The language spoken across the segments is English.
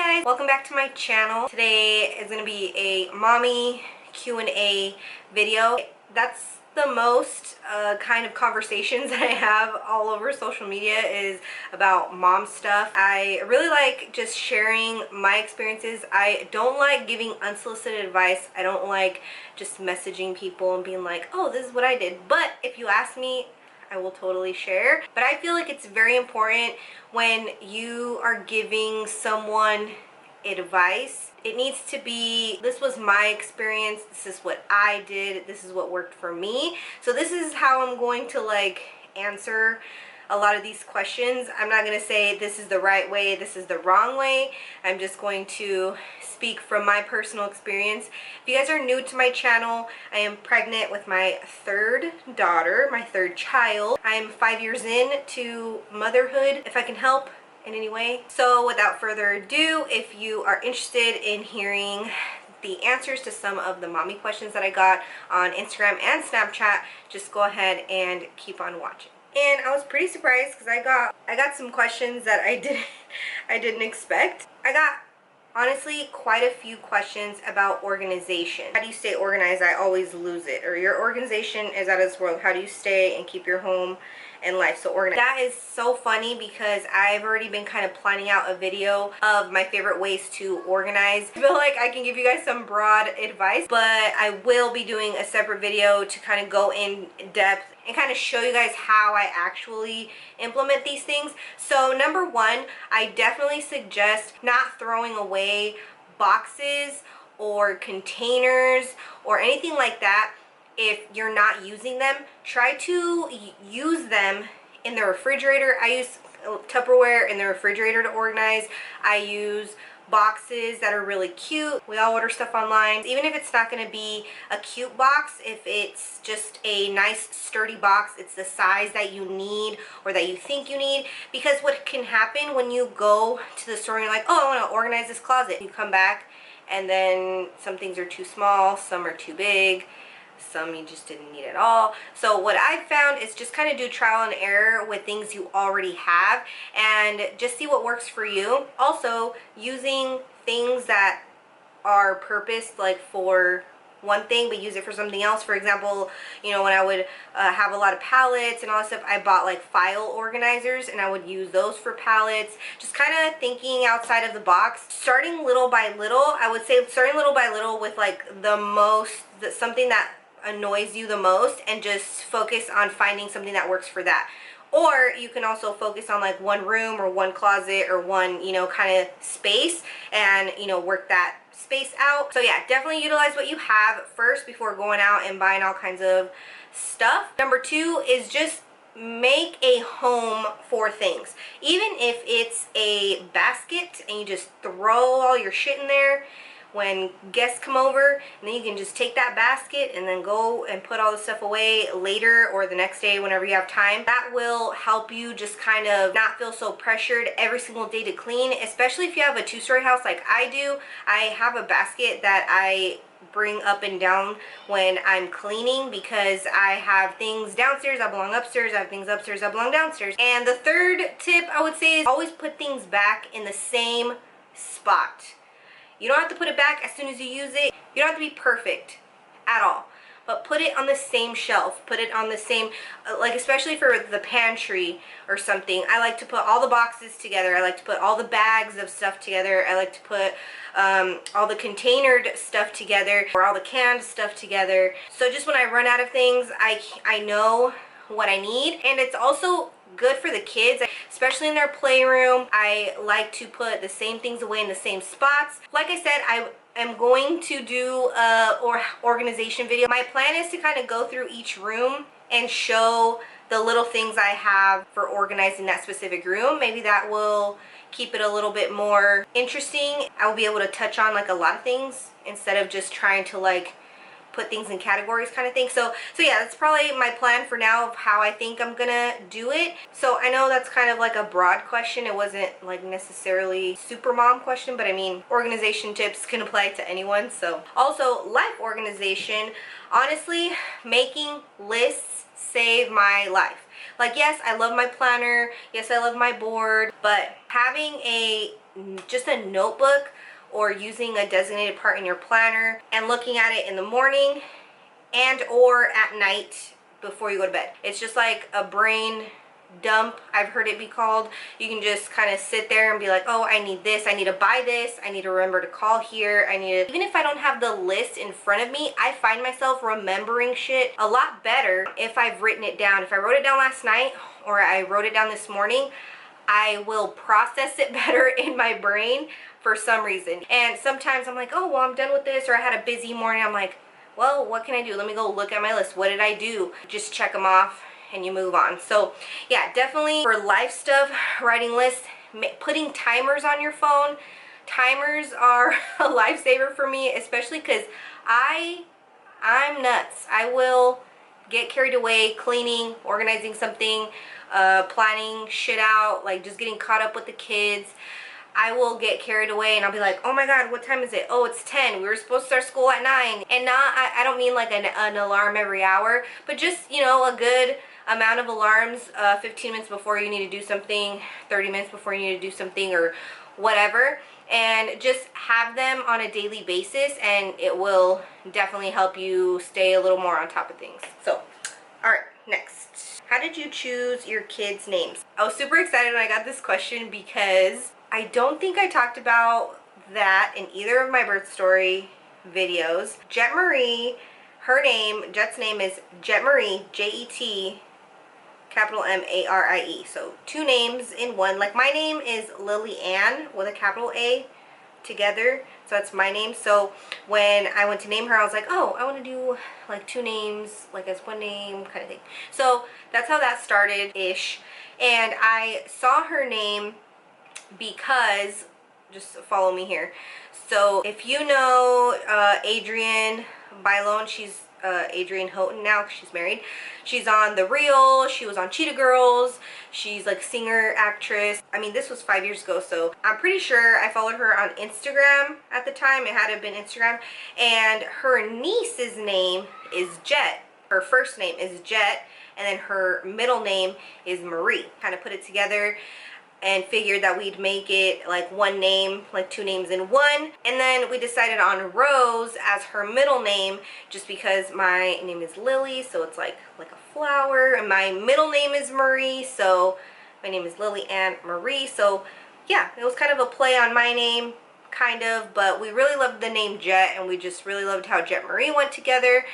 Hi guys, welcome back to my channel. Today is going to be a mommy Q&A video. That's the most kind of conversations that I have all over social media is about mom stuff. I really like just sharing my experiences. I don't like giving unsolicited advice. I don't like just messaging people and being like, oh, this is what I did. But if you ask me, I will totally share. But I feel like it's very important when you are giving someone advice. It needs to be, this was my experience, this is what I did, this is what worked for me. So this is how I'm going to like answer a lot of these questions. I'm not going to say this is the right way, this is the wrong way. I'm just going to speak from my personal experience. If you guys are new to my channel, I am pregnant with my third daughter, my third child. I'm 5 years in to motherhood, if I can help in any way. So without further ado, if you are interested in hearing the answers to some of the mommy questions that I got on Instagram and Snapchat, just go ahead and keep on watching. And I was pretty surprised because I got some questions that I didn't expect. I got honestly quite a few questions about organization. How do you stay organized? I always lose it. Or your organization is out of this world. How do you stay and keep your home and life so organized? That is so funny because I've already been kind of planning out a video of my favorite ways to organize. I feel like I can give you guys some broad advice, but I will be doing a separate video to kind of go in depth and kind of show you guys how I actually implement these things. So number one, I definitely suggest not throwing away boxes or containers or anything like that. If you're not using them, try to use them in the refrigerator. I use Tupperware in the refrigerator to organize. I use boxes that are really cute. We all order stuff online. Even if it's not going to be a cute box, if it's just a nice sturdy box, it's the size that you need or that you think you need. Because what can happen when you go to the store and you're like, oh, I want to organize this closet. You come back and then some things are too small, some are too big, some you just didn't need at all. So what I found is just kind of do trial and error with things you already have and just see what works for you. Also, using things that are purposed like for one thing but use it for something else. For example, you know, when I would have a lot of palettes and all that stuff, I bought like file organizers and I would use those for palettes. Just kind of thinking outside of the box, starting little by little. I would say starting little by little with like something that annoys you the most and just focus on finding something that works for that. Or you can also focus on like one room or one closet or one, you know, kind of space and, you know, work that space out. So yeah, definitely utilize what you have first before going out and buying all kinds of stuff. Number two is just make a home for things. Even if it's a basket and you just throw all your shit in there when guests come over, and then you can just take that basket and then go and put all the stuff away later or the next day whenever you have time. That will help you just kind of not feel so pressured every single day to clean, especially if you have a two-story house like I do. I have a basket that I bring up and down when I'm cleaning because I have things downstairs that belong upstairs, I have things upstairs that belong downstairs. And the third tip I would say is always put things back in the same spot. You don't have to put it back as soon as you use it. You don't have to be perfect at all. But put it on the same shelf. Put it on the same, like especially for the pantry or something. I like to put all the boxes together. I like to put all the bags of stuff together. I like to put all the containered stuff together or all the canned stuff together. So just when I run out of things, I know what I need. And it's also good for the kids, especially in their playroom. I like to put the same things away in the same spots. Like I said, I am going to do a organization video. My plan is to kind of go through each room and show the little things I have for organizing that specific room. Maybe that will keep it a little bit more interesting. I will be able to touch on like a lot of things instead of just trying to like put things in categories kind of thing. So yeah, that's probably my plan for now of how I think I'm gonna do it. So I know that's kind of like a broad question. It wasn't like necessarily super mom question, but I mean, organization tips can apply to anyone. So also life organization, honestly, making lists saved my life. Like, yes, I love my planner, yes, I love my board, but having a just a notebook or using a designated part in your planner and looking at it in the morning and or at night before you go to bed. It's just like a brain dump, I've heard it be called. You can just kind of sit there and be like, oh, I need this, I need to buy this, I need to remember to call here, I need to, even if I don't have the list in front of me, I find myself remembering shit a lot better if I've written it down. If I wrote it down last night or I wrote it down this morning, I will process it better in my brain for some reason. And sometimes I'm like, oh, well, I'm done with this, or I had a busy morning. I'm like, well, what can I do? Let me go look at my list. What did I do? Just check them off and you move on. So yeah, definitely for life stuff, writing lists, putting timers on your phone. Timers are a lifesaver for me, especially because I'm nuts. I will get carried away cleaning, organizing something, planning shit out, like just getting caught up with the kids. I will get carried away and I'll be like, oh my god, what time is it? Oh, it's 10. We were supposed to start school at 9. And not, I don't mean like an alarm every hour, but just, you know, a good amount of alarms, 15 minutes before you need to do something, 30 minutes before you need to do something, or whatever. And just have them on a daily basis, and it will definitely help you stay a little more on top of things. So, alright, next. How did you choose your kids' names? I was super excited when I got this question because I don't think I talked about that in either of my birth story videos. Jet Marie, Jet's name is Jet Marie, Jet, capital M-A-R-I-E. So 2 names in one. Like my name is Lily Ann with a capital A together. So that's my name. So when I went to name her, I was like, oh, I want to do like 2 names, like as one name kind of thing. So that's how that started-ish. And I saw her name because, just follow me here. So if you know Adrienne Bailon, she's Adrienne Houghton now because she's married. She's on The Real. She was on Cheetah Girls. She's like singer, actress. I mean, this was 5 years ago, so I'm pretty sure I followed her on Instagram at the time. It had to have been Instagram. And her niece's name is Jet. Her first name is Jet, and then her middle name is Marie. Kind of put it together and figured that we'd make it like one name, like 2 names in one. And then we decided on Rose as her middle name just because my name is Lily, so it's like a flower, and my middle name is Marie, so my name is Lily Ann Marie. So yeah, it was kind of a play on my name, kind of, but we really loved the name Jet, and we just really loved how Jet Marie went together.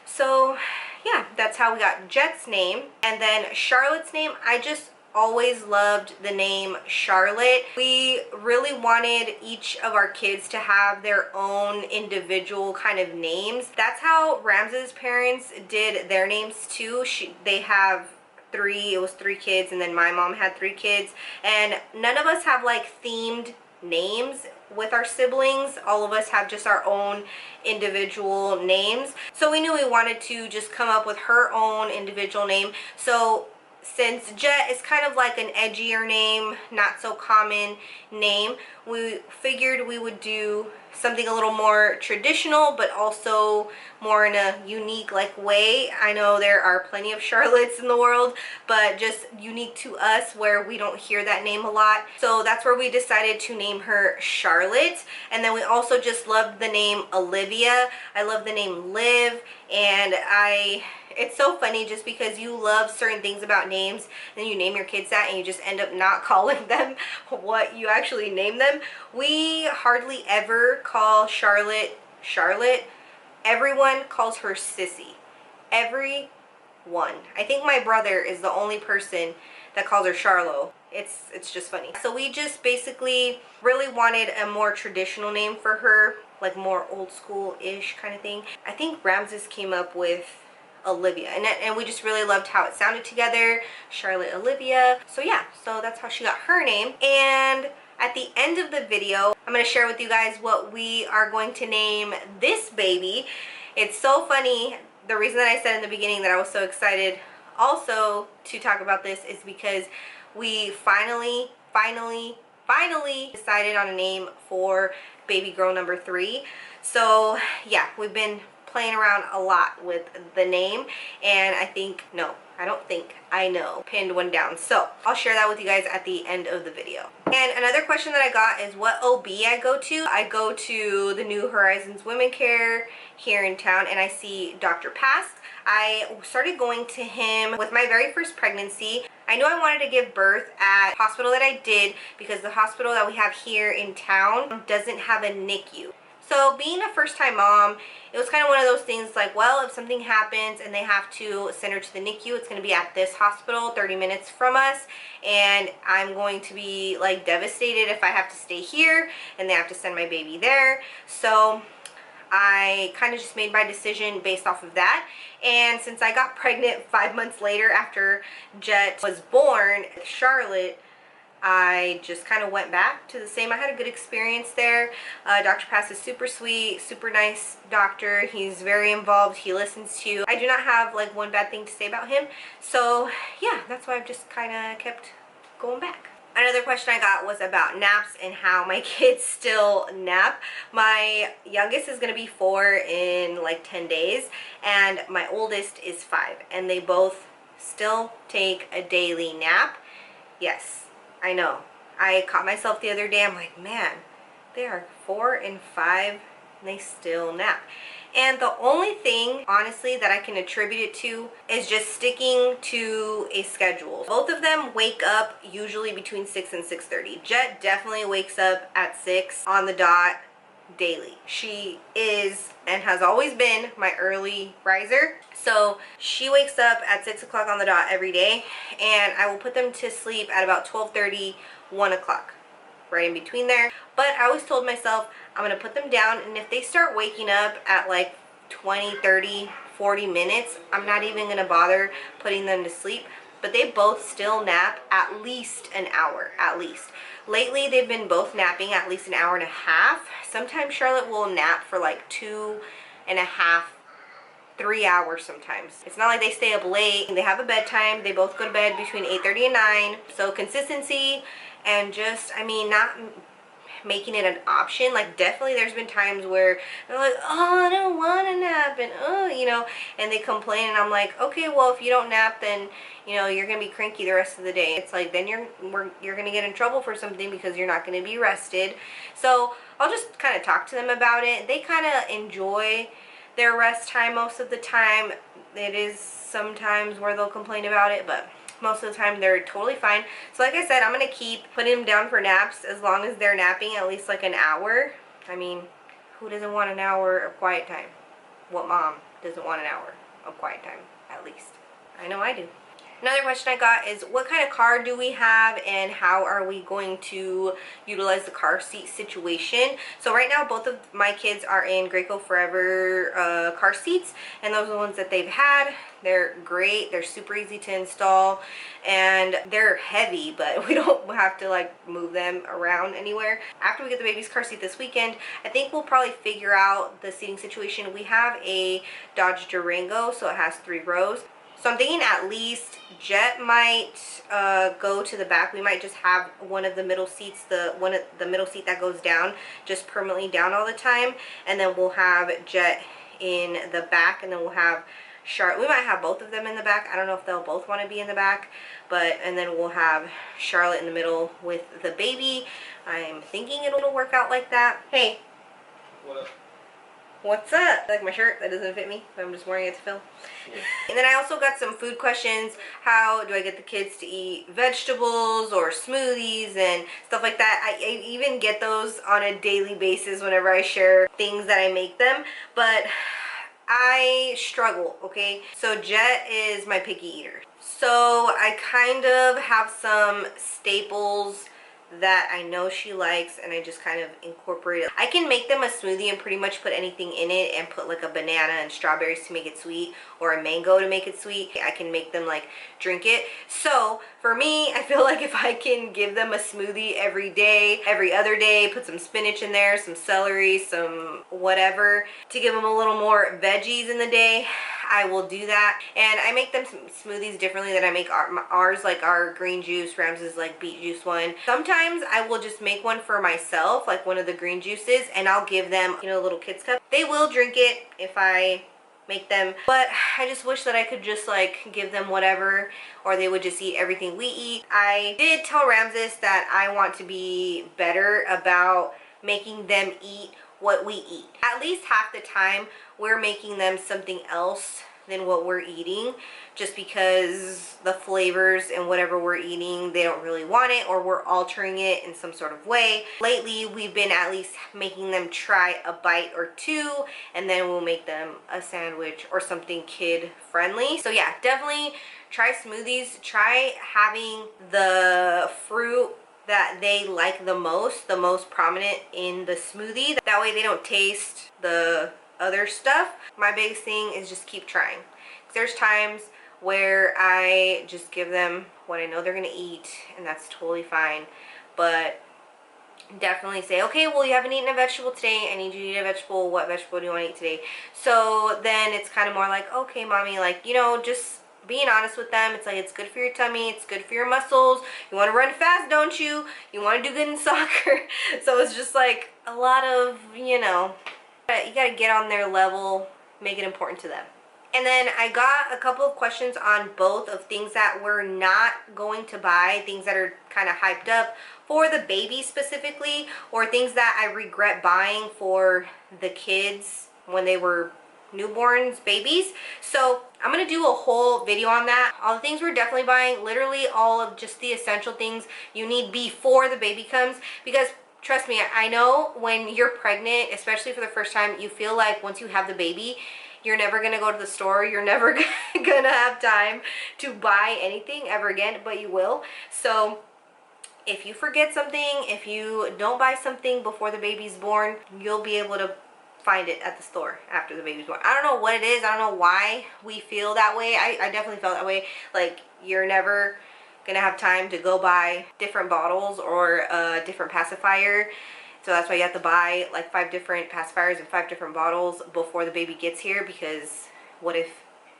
So yeah, that's how we got Jet's name. And then Charlotte's name, I just always loved the name Charlotte. We really wanted each of our kids to have their own individual kind of names. That's how Rams's parents did their names too. They have 3, it was 3 kids, and then my mom had 3 kids, and none of us have like themed names with our siblings. All of us have just our own individual names. So we knew we wanted to just come up with her own individual name. So since Jet is kind of like an edgier name, not so common name, we figured we would do something a little more traditional, but also more in a unique like way. I know there are plenty of Charlottes in the world, but just unique to us where we don't hear that name a lot. So that's where we decided to name her Charlotte. And then we also just loved the name Olivia. I love the name Liv, and it's so funny just because you love certain things about names, and you name your kids that, and you just end up not calling them what you actually name them. We hardly ever call Charlotte Charlotte. Everyone calls her Sissy. Everyone. I think my brother is the only person that calls her Charlo. It's just funny. So we just basically really wanted a more traditional name for her, like more old school-ish kind of thing. I think Ramses came up with Olivia, and we just really loved how it sounded together, Charlotte Olivia. So yeah, so that's how she got her name. And at the end of the video, I'm going to share with you guys what we are going to name this baby. It's so funny. The reason that I said in the beginning that I was so excited also to talk about this is because we finally decided on a name for baby girl number 3. So yeah, we've been playing around a lot with the name, and I know, pinned one down. So I'll share that with you guys at the end of the video. And another question that I got is what OB I go to. I go to the New Horizons Women Care here in town, and I see Dr. Past. I started going to him with my very first pregnancy. I knew I wanted to give birth at the hospital that I did because the hospital that we have here in town doesn't have a NICU. So being a first-time mom, it was kind of one of those things like, well, if something happens and they have to send her to the NICU, it's going to be at this hospital 30 minutes from us, and I'm going to be like devastated if I have to stay here and they have to send my baby there. So I kind of just made my decision based off of that. And since I got pregnant 5 months later after Jet was born, Charlotte, I just kind of went back to the same. I had a good experience there. Dr. Pass is super sweet, super nice doctor. He's very involved. He listens to you. I do not have like one bad thing to say about him. So yeah, that's why I've just kind of kept going back. Another question I got was about naps and how my kids still nap. My youngest is going to be 4 in like 10 days, and my oldest is 5, and they both still take a daily nap. Yes, I know. I caught myself the other day. I'm like, man, they are 4 and 5 and they still nap. And the only thing, honestly, that I can attribute it to is just sticking to a schedule. Both of them wake up usually between 6 and 6:30. Jet definitely wakes up at 6 on the dot daily. She is and has always been my early riser. So she wakes up at 6 o'clock on the dot every day, and I will put them to sleep at about 12:30, 1 o'clock. Right in between there. But I always told myself I'm gonna put them down, and if they start waking up at like 20, 30, 40 minutes, I'm not even gonna bother putting them to sleep. But they both still nap at least an hour, at least. Lately they've been both napping at least an hour and a half. Sometimes Charlotte will nap for like 2.5, 3 hours sometimes. It's not like they stay up late. They have a bedtime. They both go to bed between 8:30 and 9. So consistency, and just, I mean, not making it an option. Like, definitely there's been times where they're like, oh, I don't want to nap, and oh, you know, and they complain, and I'm like, okay, well, if you don't nap, then, you know, you're gonna be cranky the rest of the day. It's like, then you're gonna get in trouble for something because you're not gonna be rested. So I'll just kind of talk to them about it. They kind of enjoy their rest time most of the time. It is sometimes where they'll complain about it, but most of the time they're totally fine. So like I said, I'm gonna keep putting them down for naps as long as they're napping at least like an hour. I mean, who doesn't want an hour of quiet time? What mom doesn't want an hour of quiet time, at least? I know I do. Another question I got is, what kind of car do we have, and how are we going to utilize the car seat situation? So right now both of my kids are in Graco Forever car seats, and those are the ones that they've had. They're great. They're super easy to install, and they're heavy, but we don't have to like move them around anywhere. After we get the baby's car seat this weekend, I think we'll probably figure out the seating situation. We have a Dodge Durango, so it has 3 rows. So I'm thinking at least Jet might go to the back. We might just have one of the middle seats, the middle seat that goes down, just permanently down all the time, and then we'll have Jet in the back, and then we'll have Charlotte. We might have both of them in the back. I don't know if they'll both want to be in the back, but, and then we'll have Charlotte in the middle with the baby. I'm thinking it'll work out like that. Hey. What up? What's up? Like my shirt that doesn't fit me, but I'm just wearing it to film. Yeah. And then I also got some food questions. How do I get the kids to eat vegetables or smoothies and stuff like that? I even get those on a daily basis whenever I share things that I make them, but I struggle, okay? So Jet is my picky eater. So I kind of have some staples that I know she likes, and I just kind of incorporate it. I can make them a smoothie and pretty much put anything in it, and put like a banana and strawberries to make it sweet, or a mango to make it sweet. I can make them like drink it. So for me, I feel like if I can give them a smoothie every day, every other day, put some spinach in there, some celery, some whatever, to give them a little more veggies in the day, I will do that. And I make them some smoothies differently than I make ours, like our green juice. Rams's like beet juice one. Sometimes Sometimes I will just make one for myself, like one of the green juices, and I'll give them, you know, a little kids cup. They will drink it if I make them, but I just wish that I could just like give them whatever, or they would just eat everything we eat. I did tell Ramses that I want to be better about making them eat what we eat. At least half the time we're making them something else than what we're eating, just because the flavors and whatever we're eating, they don't really want it, or we're altering it in some sort of way. Lately we've been at least making them try a bite or two, and then we'll make them a sandwich or something kid friendly. So yeah, definitely try smoothies. Try having the fruit that they like the most prominent in the smoothie. That way they don't taste the other stuff. My biggest thing is just keep trying. There's times where I just give them what I know they're gonna eat, and that's totally fine, but definitely say, okay, well, you haven't eaten a vegetable today, I need you to eat a vegetable. What vegetable do you want to eat today? So then it's kind of more like, okay, mommy, like, you know, just being honest with them. It's like, it's good for your tummy, it's good for your muscles, you want to run fast, don't you? You want to do good in soccer. So it's just like a lot of, you know, you gotta get on their level, make it important to them. And then I got a couple of questions on both of things that we're not going to buy, things that are kind of hyped up for the baby specifically, or things that I regret buying for the kids when they were newborns, babies. So I'm gonna do a whole video on that. All the things we're definitely buying, literally all of just the essential things you need before the baby comes, because trust me, I know when you're pregnant, especially for the first time, you feel like once you have the baby, you're never gonna go to the store, you're never gonna have time to buy anything ever again, but you will. So if you forget something, if you don't buy something before the baby's born, you'll be able to find it at the store after the baby's born. I don't know what it is, I don't know why we feel that way. I definitely felt that way. Like, you're never gonna have time to go buy different bottles or a different pacifier, so that's why you have to buy like 5 different pacifiers and 5 different bottles before the baby gets here, because what if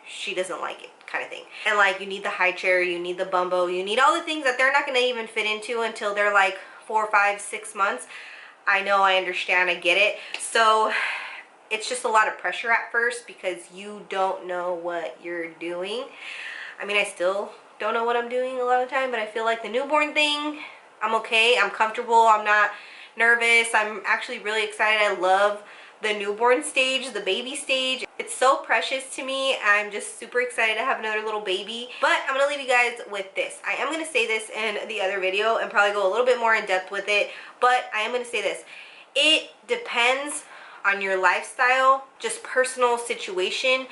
she doesn't like it, kind of thing. And like, you need the high chair, you need the bumbo, you need all the things that they're not gonna even fit into until they're like 4, 5, 6 months. I know, I understand, I get it. So it's just a lot of pressure at first because you don't know what you're doing. I mean, I still don't know what I'm doing a lot of the time, but I feel like the newborn thing, I'm okay, I'm comfortable, I'm not nervous, I'm actually really excited. I love the newborn stage, the baby stage. It's so precious to me. I'm just super excited to have another little baby. But I'm gonna leave you guys with this. I am gonna say this in the other video and probably go a little bit more in depth with it, but I am gonna say this. It depends on your lifestyle, just personal situation.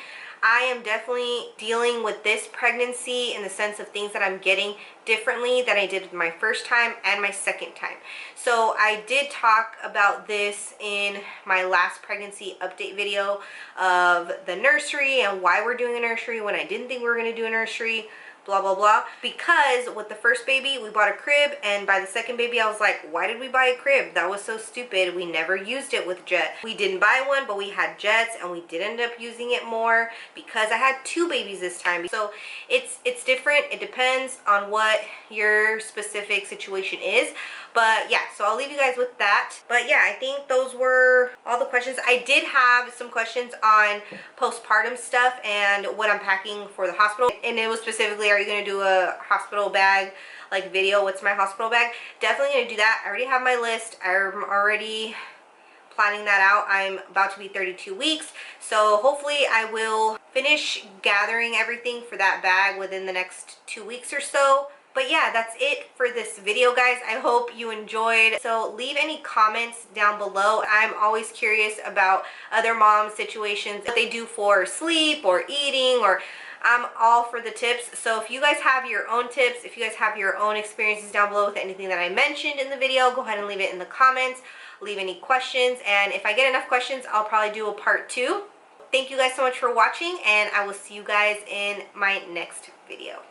I am definitely dealing with this pregnancy in the sense of things that I'm getting differently than I did with my first time and my second time. So I did talk about this in my last pregnancy update video of the nursery and why we're doing a nursery when I didn't think we were going to do a nursery, blah blah blah. Because with the first baby we bought a crib, and by the second baby I was like, why did we buy a crib? That was so stupid. We never used it with Jet. We didn't buy one, but we had Jets and we did end up using it more because I had 2 babies this time. So it's different. It depends on what your specific situation is. But yeah, so I'll leave you guys with that. But yeah, I think those were all the questions. I did have some questions on postpartum stuff and what I'm packing for the hospital. And it was specifically, are you going to do a hospital bag like video? What's my hospital bag? Definitely going to do that. I already have my list. I'm already planning that out. I'm about to be 32 weeks. So hopefully I will finish gathering everything for that bag within the next 2 weeks or so. But yeah, that's it for this video, guys. I hope you enjoyed. So leave any comments down below. I'm always curious about other mom situations, what they do for sleep or eating, or I'm all for the tips. So if you guys have your own tips, if you guys have your own experiences down below with anything that I mentioned in the video, go ahead and leave it in the comments. Leave any questions, and if I get enough questions, I'll probably do a part 2. Thank you guys so much for watching, and I will see you guys in my next video.